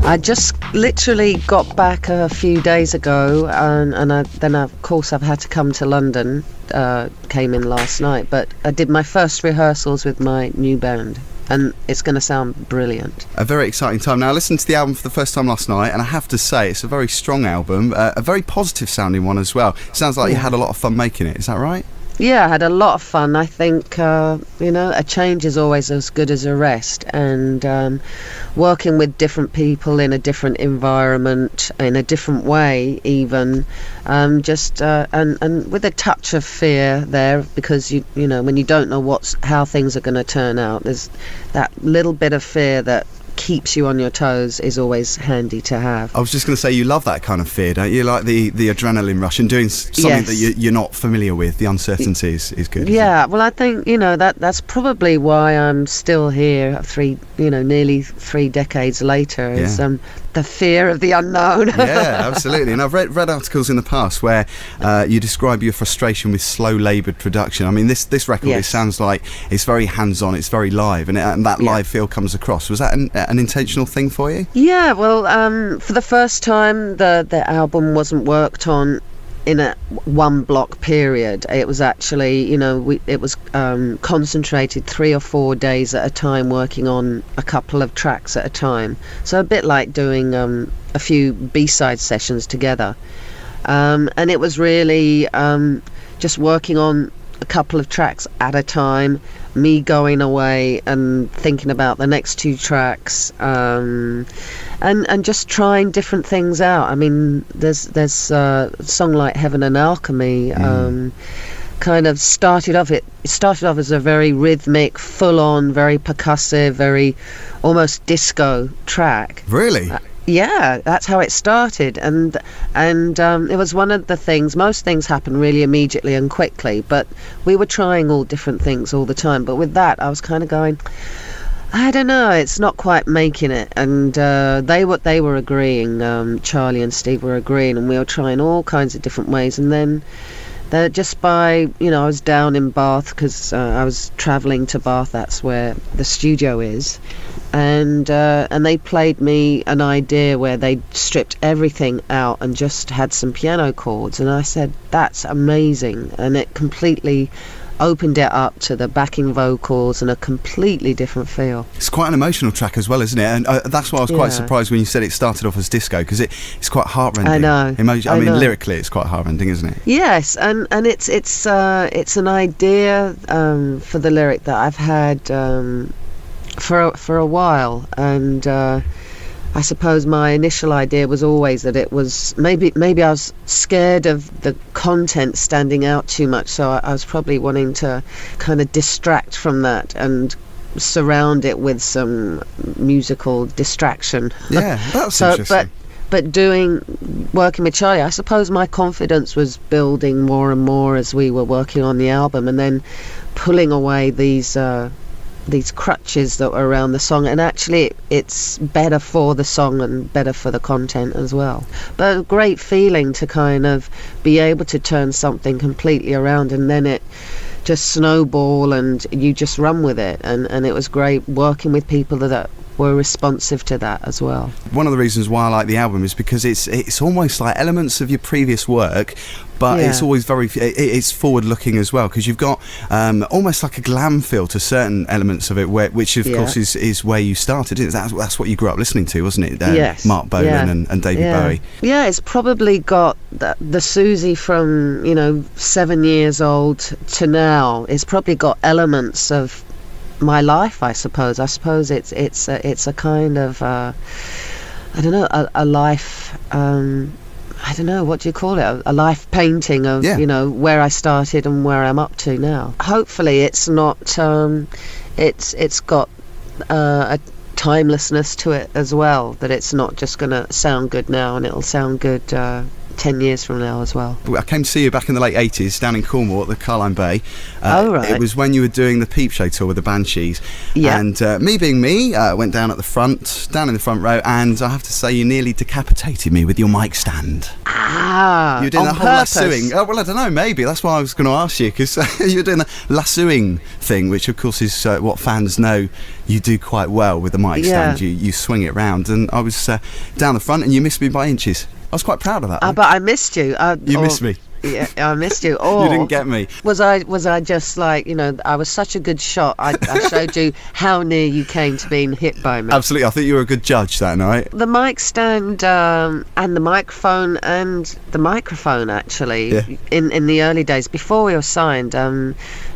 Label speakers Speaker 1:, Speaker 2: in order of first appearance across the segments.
Speaker 1: I just literally got back a few days ago, then of course I've had to come to London. Came in last night, but I did my first rehearsals with my new band, and it's going to sound brilliant.
Speaker 2: A very exciting time. Now, I listened to the album for the first time last night, and I have to say it's a very strong album, a very positive sounding one as well. Sounds like you had a lot of fun making it. Is that right?
Speaker 1: Yeah, I had a lot of fun. I think, a change is always as good as a rest, and working with different people in a different environment, in a different way even, and with a touch of fear there, because you know when you don't know how things are going to turn out, there's that little bit of fear that keeps you on your toes is always handy to have.
Speaker 2: I was just going to say, you love that kind of fear, don't you? Like the adrenaline rush and doing something that you're not familiar with. The uncertainty is good.
Speaker 1: Yeah, well, I think that's probably why I'm still here. Nearly 3 decades later, is the fear of the unknown.
Speaker 2: Yeah, absolutely. And I've read articles in the past where you describe your frustration with slow laboured production. I mean, this record, it sounds like it's very hands-on, it's very live, and that live feel comes across. Was that an intentional thing for you?
Speaker 1: Yeah, well, for the first time, the album wasn't worked on in a one block period. It was actually, it was concentrated 3 or 4 days at a time, working on a couple of tracks at a time. So a bit like doing a few B-side sessions together. And it was really just working on a couple of tracks at a time, me going away and thinking about the next 2 tracks, and just trying different things out. I mean, there's a song like Heaven and Alchemy, kind of started off as a very rhythmic, full-on, very percussive, very almost disco track.
Speaker 2: Really?
Speaker 1: Yeah, that's how it started, and it was one of the things. Most things happen really immediately and quickly, but we were trying all different things all the time. But with that, I was kind of going, I don't know, it's not quite making it. And they were agreeing. Charlie and Steve were agreeing, and we were trying all kinds of different ways. And then just by, I was down in Bath because I was travelling to Bath. That's where the studio is. And they played me an idea where they stripped everything out and just had some piano chords, and I said, that's amazing, and it completely opened it up to the backing vocals and a completely different feel.
Speaker 2: It's quite an emotional track as well, isn't it? And that's why I was quite surprised when you said it started off as disco, because it's quite heartrending.
Speaker 1: I know.
Speaker 2: I mean, lyrically, it's quite heartrending, isn't it?
Speaker 1: Yes, and it's an idea for the lyric that I've had for a while, and I suppose my initial idea was always that it was maybe I was scared of the content standing out too much, so I was probably wanting to kind of distract from that and surround it with some musical distraction.
Speaker 2: Yeah, that's interesting.
Speaker 1: But working with Charlie, I suppose my confidence was building more and more as we were working on the album, and then pulling away these crutches that were around the song, and actually it's better for the song and better for the content as well. But a great feeling to kind of be able to turn something completely around, and then it just snowball and you just run with it, and it was great working with people that were responsive to that as well.
Speaker 2: One of the reasons why I like the album is because it's almost like elements of your previous work, but it's always it's forward looking as well, because you've got almost like a glam feel to certain elements of it, which of course is where you started. That's what you grew up listening to, wasn't it?
Speaker 1: Yes.
Speaker 2: Mark Bolan and David Bowie.
Speaker 1: Yeah, it's probably got the Siouxsie from 7 years old to now. It's probably got elements of my life, I suppose. I suppose it's a kind of I don't know, a life. I don't know, what do you call it? A life painting of where I started and where I'm up to now. Hopefully, it's not. It's got a timelessness to it as well. That it's not just going to sound good now and it'll sound good 10 years from now as well.
Speaker 2: I came to see you back in the late 80s down in Cornwall at the Carline Bay.
Speaker 1: Oh, right.
Speaker 2: It was when you were doing the Peep Show tour with the Banshees.
Speaker 1: Yeah.
Speaker 2: And me being me, went down at the front, down in the front row, and I have to say you nearly decapitated me with your mic stand.
Speaker 1: Ah,
Speaker 2: you were doing
Speaker 1: on
Speaker 2: the whole
Speaker 1: purpose.
Speaker 2: lassoing. Oh, well, I don't know, maybe. That's why I was going to ask you, because you were doing the lassoing thing, which of course is what fans know you do quite well with the mic stand. You swing it round, and I was down the front and you missed me by inches. I was quite proud of that.
Speaker 1: But I missed you.
Speaker 2: You missed me.
Speaker 1: Yeah, I missed you. Or
Speaker 2: you didn't get me.
Speaker 1: Was I just like, I was such a good shot. I showed you how near you came to being hit by me.
Speaker 2: Absolutely. I think you were a good judge that night.
Speaker 1: The mic stand and the microphone actually, in the early days before we were signed,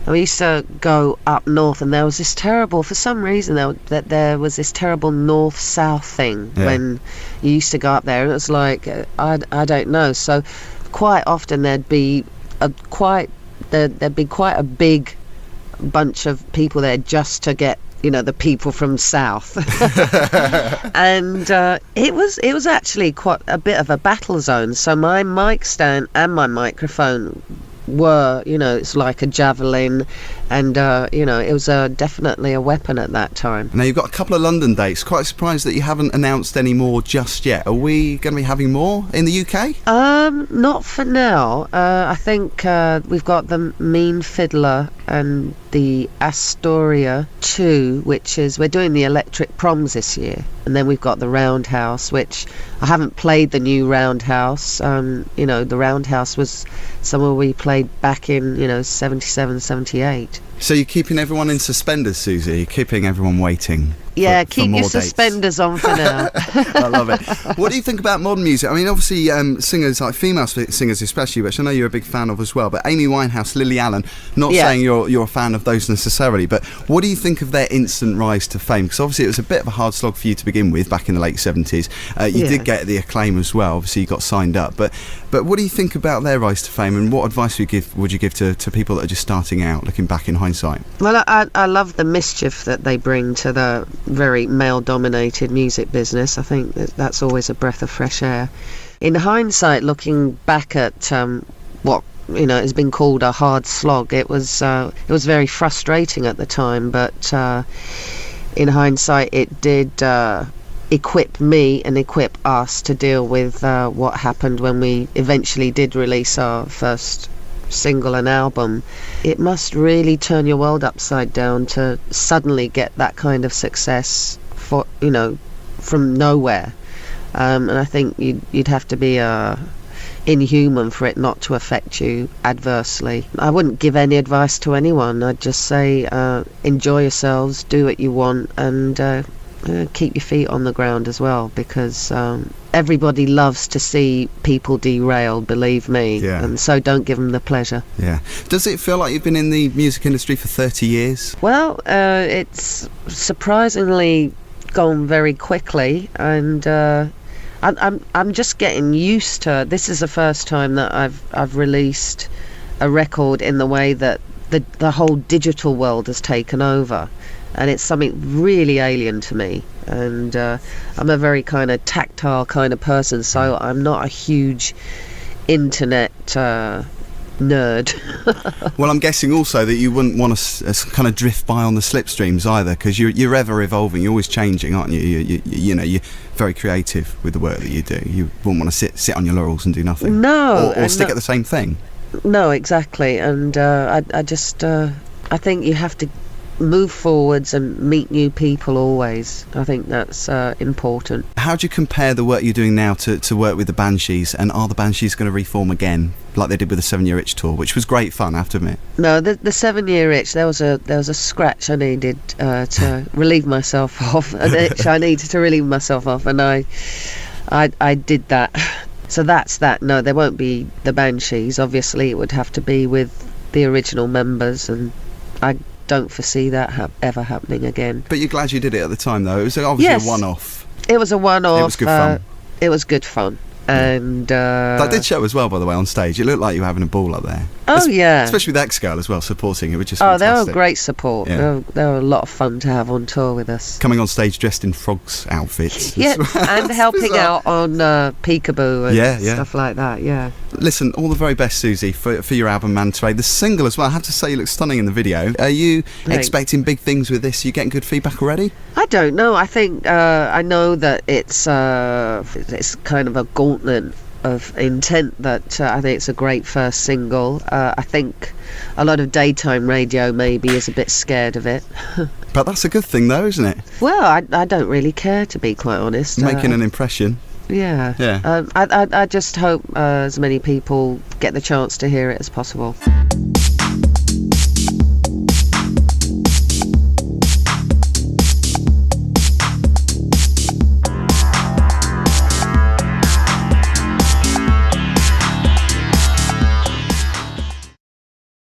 Speaker 1: we used to go up north, and there was this terrible, for some reason there was this terrible north-south thing when you used to go up there, and it was like I don't know. So quite often there'd be quite a big bunch of people there just to get the people from south. And it was actually quite a bit of a battle zone. So my mic stand and my microphone were, it's like a javelin, and it was definitely a weapon at that time.
Speaker 2: Now you've got a couple of London dates. Quite surprised that you haven't announced any more just yet. Are we going to be having more in the UK?
Speaker 1: Not for now. I think we've got the Mean Fiddler and the Astoria 2, which is, we're doing the Electric Proms this year, and then we've got the Roundhouse, which I haven't played the new Roundhouse. The Roundhouse was somewhere we played back in 77, 78.
Speaker 2: So you're keeping everyone in suspenders, Siouxsie? You're keeping everyone waiting?
Speaker 1: Yeah,
Speaker 2: for
Speaker 1: keep
Speaker 2: more
Speaker 1: your
Speaker 2: dates.
Speaker 1: suspenders on for now.
Speaker 2: I love it. What do you think about modern music? I mean, obviously, singers, like female singers especially, which I know you're a big fan of as well, but Amy Winehouse, Lily Allen, not saying you're a fan of those necessarily, but what do you think of their instant rise to fame? Because obviously it was a bit of a hard slog for you to begin with back in the late 70s. You did get the acclaim as well, obviously you got signed up, but what do you think about their rise to fame, and what advice would you give to people that are just starting out, looking back in hindsight?
Speaker 1: Well, I love the mischief that they bring to the very male-dominated music business. I think that's always a breath of fresh air. In hindsight, looking back at what has been called a hard slog, it was very frustrating at the time, but in hindsight, it did equip me and equip us to deal with what happened when we eventually did release our first single and album. It must really turn your world upside down to suddenly get that kind of success from nowhere, and I think you'd have to be inhuman for it not to affect you adversely. I wouldn't give any advice to anyone. I'd just say enjoy yourselves, do what you want, and keep your feet on the ground as well, because everybody loves to see people derailed, believe me, and so don't give them the pleasure.
Speaker 2: Does it feel like you've been in the music industry for 30 years?
Speaker 1: Well, it's surprisingly gone very quickly, and I'm just getting used to. This is the first time that I've released a record in the way that the whole digital world has taken over, and it's something really alien to me. And I'm a very kind of tactile kind of person, so I'm not a huge internet nerd.
Speaker 2: Well, I'm guessing also that you wouldn't want to kind of drift by on the slipstreams either, because you're ever evolving, you're always changing, aren't you? You're very creative with the work that you do. You wouldn't want to sit on your laurels and do nothing.
Speaker 1: No.
Speaker 2: Or stick at the same thing.
Speaker 1: No, exactly. And I think you have to move forwards and meet new people always. I think that's important. How
Speaker 2: do you compare the work you're doing now to work with the Banshees, and are the Banshees going to reform again like they did with the 7 Year Itch tour, which was great fun, I have to admit? No,
Speaker 1: the 7 Year Itch, there was a scratch I needed to relieve myself of, an itch I needed to relieve myself of, and I did that. So that's that. No, there won't be the Banshees. Obviously it would have to be with the original members, and I don't foresee that ever happening again.
Speaker 2: But you're glad you did it at the time, though. It was obviously a one-off.
Speaker 1: It was a one-off.
Speaker 2: It was good fun.
Speaker 1: It was good fun. And
Speaker 2: that did show as well, by the way, on stage. It looked like you were having a ball up there.
Speaker 1: Oh, yeah.
Speaker 2: Especially with X-Girl as well, supporting it, which is
Speaker 1: fantastic. They were
Speaker 2: fantastic.
Speaker 1: great support.
Speaker 2: Yeah.
Speaker 1: They were a lot of fun to have on tour with us.
Speaker 2: Coming on stage dressed in frogs outfits.
Speaker 1: Yeah, and helping out on Peekaboo and stuff like that, yeah.
Speaker 2: Listen, all the very best, Siouxsie, for your album Mantaray. The single as well, I have to say, you look stunning in the video. Are you expecting big things with this? Are you getting good feedback already?
Speaker 1: I don't know. I think, I know that it's kind of a gauntlet of intent that I think it's a great first single. I think a lot of daytime radio maybe is a bit scared of it.
Speaker 2: But that's a good thing though, isn't it?
Speaker 1: Well, I don't really care, to be quite honest.
Speaker 2: Making an impression.
Speaker 1: Yeah. I just hope as many people get the chance to hear it as possible.